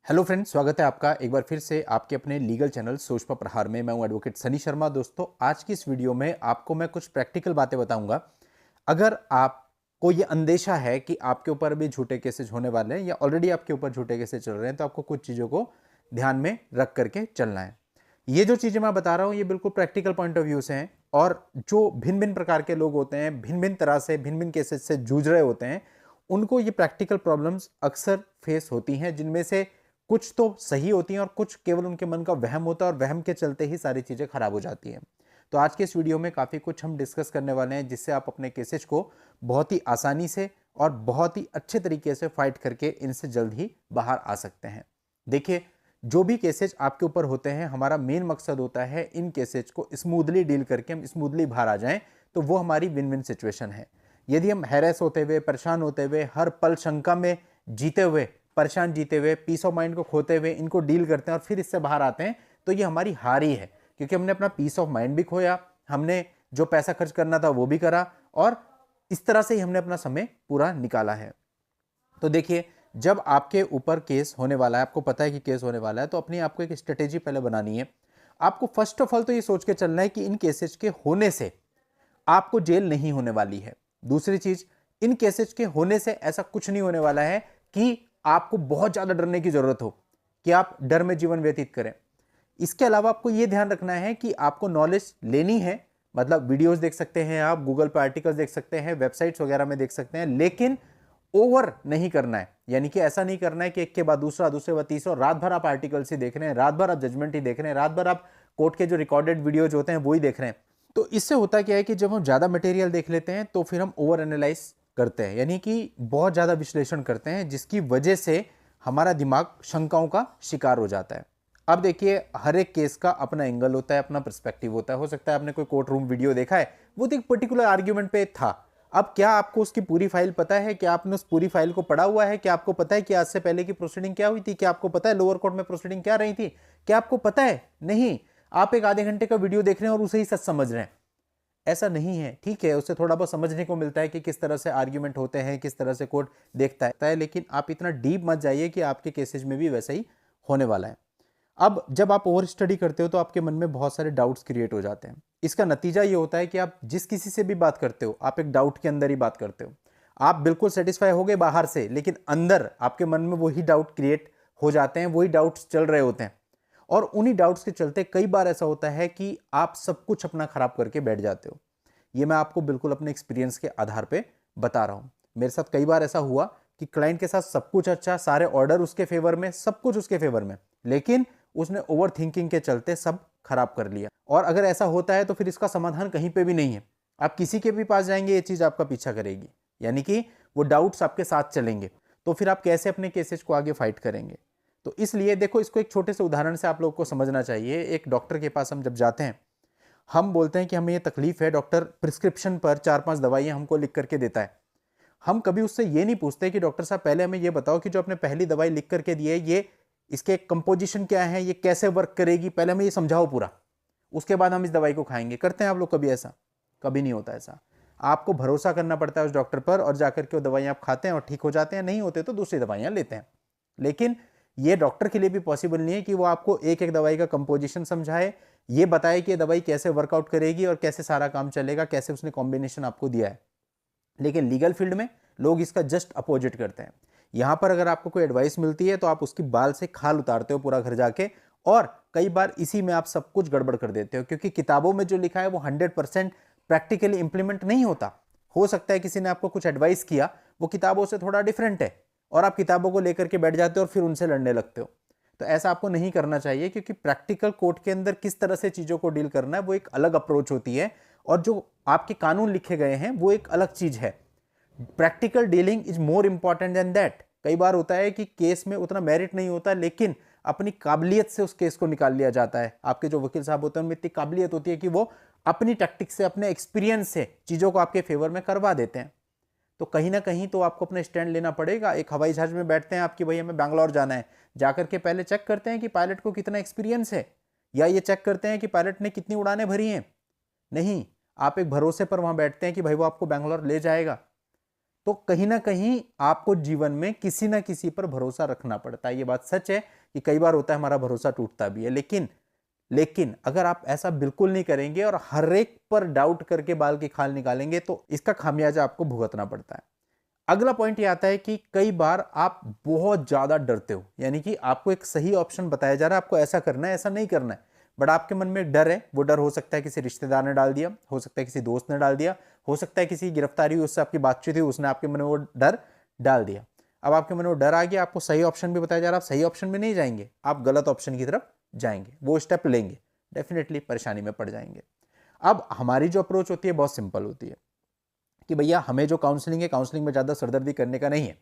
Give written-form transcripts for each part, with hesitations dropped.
Hello friends, स्वागत है आपका एक बार फिर से आपके अपने लीगल चैनल सोच पर प्रहार में। मैं हूं एडवोकेट सनी शर्मा। दोस्तों, आज की इस वीडियो में आपको मैं कुछ प्रैक्टिकल बातें बताऊंगा। अगर आपको ये अंदेशा है कि आपके ऊपर भी झूठे केसेस होने वाले हैं या ऑलरेडी आपके ऊपर झूठे केसेस चल रहे हैं, तो आपको कुछ चीज़ों को ध्यान में रख करके चलना है। ये जो चीज़ें मैं बता रहा हूँ ये बिल्कुल प्रैक्टिकल पॉइंट ऑफ व्यू से हैं, और जो भिन्न भिन्न प्रकार के लोग होते हैं, भिन्न भिन्न तरह से भिन्न भिन्न केसेस से जूझ रहे होते हैं, उनको ये प्रैक्टिकल प्रॉब्लम्स अक्सर फेस होती हैं, जिनमें से कुछ तो सही होती हैं और कुछ केवल उनके मन का वहम होता है, और वहम के चलते ही सारी चीज़ें खराब हो जाती हैं। तो आज के इस वीडियो में काफ़ी कुछ हम डिस्कस करने वाले हैं, जिससे आप अपने केसेस को बहुत ही आसानी से और बहुत ही अच्छे तरीके से फाइट करके इनसे जल्द ही बाहर आ सकते हैं। देखिए, जो भी केसेज आपके ऊपर होते हैं, हमारा मेन मकसद होता है इन केसेज को स्मूथली डील करके हम स्मूथली बाहर आ जाएं, तो वो हमारी विन विन सिचुएशन है। यदि हम हैरेस होते हुए, परेशान होते हुए, हर पल शंका में जीते हुए, परेशान जीते हुए, पीस ऑफ माइंड को खोते हुए इनको डील करते हैं और फिर इससे बाहर आते हैं, तो ये हमारी हार ही है, क्योंकि हमने अपना पीस ऑफ माइंड भी खोया, हमने जो पैसा खर्च करना था वो भी करा, और इस तरह से ही हमने अपना समय पूरा निकाला है। तो देखिए, जब आपके ऊपर केस होने वाला है, आपको पता है कि केस होने वाला है, तो अपनी आपको एक स्ट्रेटेजी पहले बनानी है। आपको फर्स्ट ऑफ ऑल तो ये सोच के चलना है कि इन केसेस के होने से आपको जेल नहीं होने वाली है। दूसरी चीज, इन केसेस के होने से ऐसा कुछ नहीं होने वाला है कि आपको बहुत ज्यादा डरने की जरूरत हो, कि आप डर में जीवन व्यतीत करें। इसके अलावा आपको यह ध्यान रखना है कि आपको नॉलेज लेनी है, मतलब वीडियोस देख सकते हैं, आप गूगल पर आर्टिकल्स देख सकते हैं, वेबसाइट्स वगैरह में देख सकते हैं, लेकिन ओवर नहीं करना है। यानी कि ऐसा नहीं करना है कि एक के बाद दूसरा, दूसरे बाद तीसरा, रात भर आप आर्टिकल्स ही देख रहे हैं, रात भर आप जजमेंट ही देख रहे हैं, रात भर आप कोर्ट के जो रिकॉर्डेड वीडियोज होते हैं वो ही देख रहे हैं। तो इससे होता क्या है कि जब हम ज्यादा मटेरियल देख लेते हैं तो फिर हम ओवर एनालाइज करते हैं, यानी कि बहुत ज्यादा विश्लेषण करते हैं, जिसकी वजह से हमारा दिमाग शंकाओं का शिकार हो जाता है। अब देखिए, हर एक केस का अपना एंगल होता है, अपना पर्सपेक्टिव होता है। हो सकता है आपने कोई कोर्ट रूम वीडियो देखा है, वो तो एक पर्टिकुलर आर्ग्यूमेंट पे था। अब क्या आपको उसकी पूरी फाइल पता है? क्या आपने उस पूरी फाइल को पढ़ा हुआ है? क्या आपको पता है कि आज से पहले की प्रोसीडिंग क्या हुई थी? क्या आपको पता है लोअर कोर्ट में प्रोसीडिंग क्या रही थी? क्या आपको पता है? नहीं। आप एक आधे घंटे का वीडियो देख रहे हैं और उसे ही सच समझ रहे हैं। ऐसा नहीं है। ठीक है, उससे थोड़ा बहुत समझने को मिलता है कि किस तरह से आर्ग्यूमेंट होते हैं, किस तरह से कोर्ट देखता है, लेकिन आप इतना डीप मत जाइए कि आपके केसेज में भी वैसा ही होने वाला है। अब जब आप ओवर स्टडी करते हो तो आपके मन में बहुत सारे डाउट्स क्रिएट हो जाते हैं। इसका नतीजा ये होता है कि आप जिस किसी से भी बात करते हो, आप एक डाउट के अंदर ही बात करते हो। आप बिल्कुल सेटिस्फाई हो गए बाहर से, लेकिन अंदर आपके मन में वही डाउट क्रिएट हो जाते हैं, वही डाउट्स चल रहे होते हैं, और उन्हीं डाउट्स के चलते कई बार ऐसा होता है कि आप सब कुछ अपना खराब करके बैठ जाते हो। ये मैं आपको बिल्कुल अपने एक्सपीरियंस के आधार पे बता रहा हूं। मेरे साथ कई बार ऐसा हुआ कि क्लाइंट के साथ सब कुछ अच्छा, सारे ऑर्डर उसके फेवर में, सब कुछ उसके फेवर में, लेकिन उसने ओवर थिंकिंग के चलते सब खराब कर लिया। और अगर ऐसा होता है तो फिर इसका समाधान कहीं पे भी नहीं है। आप किसी के भी पास जाएंगे, ये चीज आपका पीछा करेगी, यानी कि वो डाउट्स आपके साथ चलेंगे। तो फिर आप कैसे अपने केसेस को आगे फाइट करेंगे? तो इसलिए देखो, इसको एक छोटे से उदाहरण से आप लोगों को समझना चाहिए। एक डॉक्टर के पास हम जब जाते हैं, हम बोलते हैं कि हमें ये तकलीफ है, डॉक्टर प्रिस्क्रिप्शन पर 4-5 दवाइयां हमको लिख करके देता है। हम कभी उससे ये नहीं पूछते कि डॉक्टर साहब पहले हमें ये बताओ कि जो आपने पहली दवाई लिख करके दी है, ये इसके कंपोजिशन क्या है, ये कैसे वर्क करेगी, पहले हमें ये समझाओ पूरा, उसके बाद हम इस दवाई को खाएंगे। करते हैं आप लोग कभी ऐसा? कभी नहीं होता ऐसा। आपको भरोसा करना पड़ता है उस डॉक्टर पर, और जाकर के वो दवाइयां आप खाते हैं और ठीक हो जाते हैं, नहीं होते तो दूसरी दवाइयां लेते हैं। लेकिन ये डॉक्टर के लिए भी पॉसिबल नहीं है कि वो आपको एक एक दवाई का कंपोजिशन समझाए, ये बताए कि ये दवाई कैसे वर्कआउट करेगी और कैसे सारा काम चलेगा, कैसे उसने कॉम्बिनेशन आपको दिया है। लेकिन लीगल फील्ड में लोग इसका जस्ट अपोजिट करते हैं। यहां पर अगर आपको कोई एडवाइस मिलती है तो आप उसकी बाल से खाल उतारते हो पूरा घर जाके, और कई बार इसी में आप सब कुछ गड़बड़ कर देते हो, क्योंकि किताबों में जो लिखा है वो 100% प्रैक्टिकली इंप्लीमेंट नहीं होता। हो सकता है किसी ने आपको कुछ एडवाइस किया, वो किताबों से थोड़ा डिफरेंट है, और आप किताबों को लेकर के बैठ जाते हो और फिर उनसे लड़ने लगते हो। तो ऐसा आपको नहीं करना चाहिए, क्योंकि प्रैक्टिकल कोर्ट के अंदर किस तरह से चीजों को डील करना है वो एक अलग अप्रोच होती है, और जो आपके कानून लिखे गए हैं वो एक अलग चीज है। Practical dealing is more important than that. कई बार होता है कि केस में उतना मेरिट नहीं होता, लेकिन अपनी काबिलियत से उस केस को निकाल लिया जाता है। आपके जो वकील साहब होते हैं उनमें इतनी काबिलियत होती है कि वो अपनी टैक्टिक से, अपने एक्सपीरियंस से चीजों को आपके फेवर में करवा देते हैं। तो कहीं ना कहीं तो आपको अपना स्टैंड लेना पड़ेगा। एक हवाई जहाज में बैठते हैं आपकी, भाई हमें बैंगलोर जाना है, जाकर के पहले चेक करते हैं कि पायलट को कितना एक्सपीरियंस है, या ये चेक करते हैं कि पायलट ने कितनी उड़ानें भरी हैं? नहीं, आप एक भरोसे पर वहां बैठते हैं कि भाई वो आपको बैंगलोर ले जाएगा। तो कहीं ना कहीं आपको जीवन में किसी ना किसी पर भरोसा रखना पड़ता है। ये बात सच है कि कई बार होता है हमारा भरोसा टूटता भी है, लेकिन अगर आप ऐसा बिल्कुल नहीं करेंगे और हर एक पर डाउट करके बाल की खाल निकालेंगे तो इसका खामियाजा आपको भुगतना पड़ता है। अगला पॉइंट ये आता है कि कई बार आप बहुत ज्यादा डरते हो, यानी कि आपको एक सही ऑप्शन बताया जा रहा है, आपको ऐसा करना है ऐसा नहीं करना है, बट आपके मन में एक डर है। वो डर हो सकता है किसी रिश्तेदार ने डाल दिया, हो सकता है किसी दोस्त ने डाल दिया, हो सकता है किसी गिरफ्तारी हुई उससे आपकी बातचीत हुई उसने आपके मन में वो डर डाल दिया। अब आपके मन में वो डर आ गया, आपको सही ऑप्शन भी बताया जा रहा है, आप सही ऑप्शन में नहीं जाएंगे, आप गलत ऑप्शन की तरफ जाएंगे, वो स्टेप लेंगे, डेफिनेटली परेशानी में पड़ जाएंगे। अब हमारी जो अप्रोच होती है बहुत सिंपल होती है कि भैया हमें जो काउंसलिंग है, काउंसलिंग में ज्यादा सरदर्दी करने का नहीं है।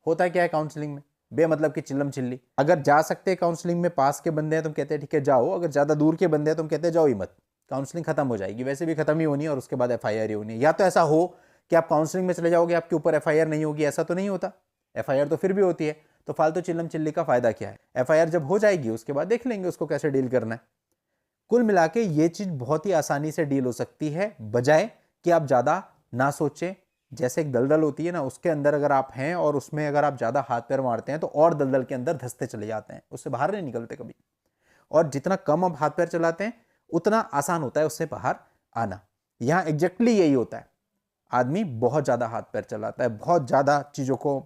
होता क्या है काउंसलिंग में, बेमतलब की चिल्लम चिल्ली। अगर जा सकते हैं काउंसलिंग में, पास के बंदे हैं तुम कहते हैं ठीक है जाओ, अगर ज्यादा दूर के बंदे हैं तुम कहते हैं जाओ ही मत, काउंसलिंग खत्म हो जाएगी, वैसे भी खत्म ही होनी है और उसके बाद एफआईआर ही होनी है। या तो ऐसा हो कि आप काउंसलिंग में चले जाओगे आपके ऊपर एफआईआर नहीं होगी, ऐसा तो नहीं होता, एफआईआर तो फिर भी होती है, तो फालतू चिल्लम चिल्ली का फायदा क्या है। एफआईआर जब हो जाएगी उसके बाद देख लेंगे उसको कैसे डील करना है। कुल मिला के ये चीज बहुत ही आसानी से डील हो सकती है, बजाय कि आप ज्यादा ना सोचें। जैसे एक दलदल होती है ना, उसके अंदर अगर आप हैं और उसमें अगर आप ज्यादा हाथ पैर मारते हैं तो और दलदल के अंदर धंसते चले जाते हैं, उससे बाहर नहीं निकलते कभी। और जितना कम आप हाथ पैर चलाते हैं उतना आसान होता है उससे बाहर आना। यहां एग्जैक्टली यही होता है, आदमी बहुत ज्यादा हाथ पैर चलाता है, बहुत ज्यादा चीजों को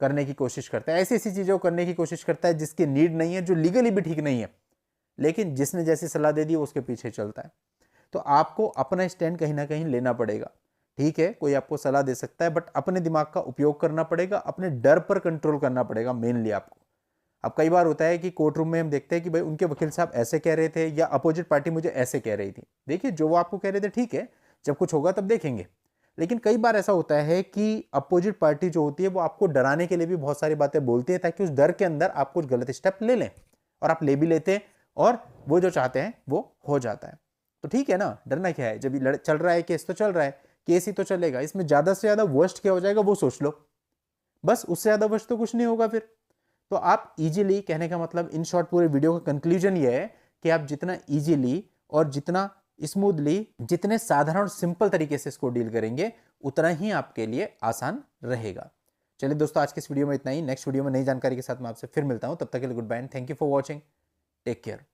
करने की कोशिश करता है, ऐसी ऐसी चीजों को करने की कोशिश करता है जिसकी नीड नहीं है, जो लीगली भी ठीक नहीं है, लेकिन जिसने जैसी सलाह दे दी उसके पीछे चलता है। तो आपको अपना स्टैंड कहीं ना कहीं लेना पड़ेगा। ठीक है, कोई आपको सलाह दे सकता है, बट अपने दिमाग का उपयोग करना पड़ेगा, अपने डर पर कंट्रोल करना पड़ेगा मेनली आपको। अब कई बार होता है कि कोर्ट रूम में हम देखते हैं कि भाई उनके वकील साहब ऐसे कह रहे थे या अपोजिट पार्टी मुझे ऐसे कह रही थी। देखिए जो वो आपको कह रहे थे ठीक है, जब कुछ होगा तब देखेंगे, लेकिन कई बार ऐसा होता है कि अपोजिट पार्टी जो होती है वो आपको डराने के लिए भी बहुत सारी बातें बोलती है, ताकि उस डर के अंदर आप कुछ गलत स्टेप ले लें, और आप ले भी लेते हैं और वो जो चाहते हैं वो हो जाता है। तो ठीक है ना, डरना क्या है, जब चल रहा है केस तो चल रहा है, केस ही तो चलेगा, इसमें ज्यादा से ज्यादा वर्स्ट क्या हो जाएगा वो सोच लो, बस उससे ज्यादा वर्स्ट तो कुछ नहीं होगा फिर। तो आप इजीली, कहने का मतलब इन शॉर्ट पूरे वीडियो का कंक्लूजन ये है कि आप जितना इजीली और जितना स्मूथली, जितने साधारण और सिंपल तरीके से इसको डील करेंगे उतना ही आपके लिए आसान रहेगा। चलिए दोस्तों, आज के इस वीडियो में इतना ही। नेक्स्ट वीडियो में नई जानकारी के साथ मैं आपसे फिर मिलता हूं, तब तक के लिए goodbye and thank you for watching, take care.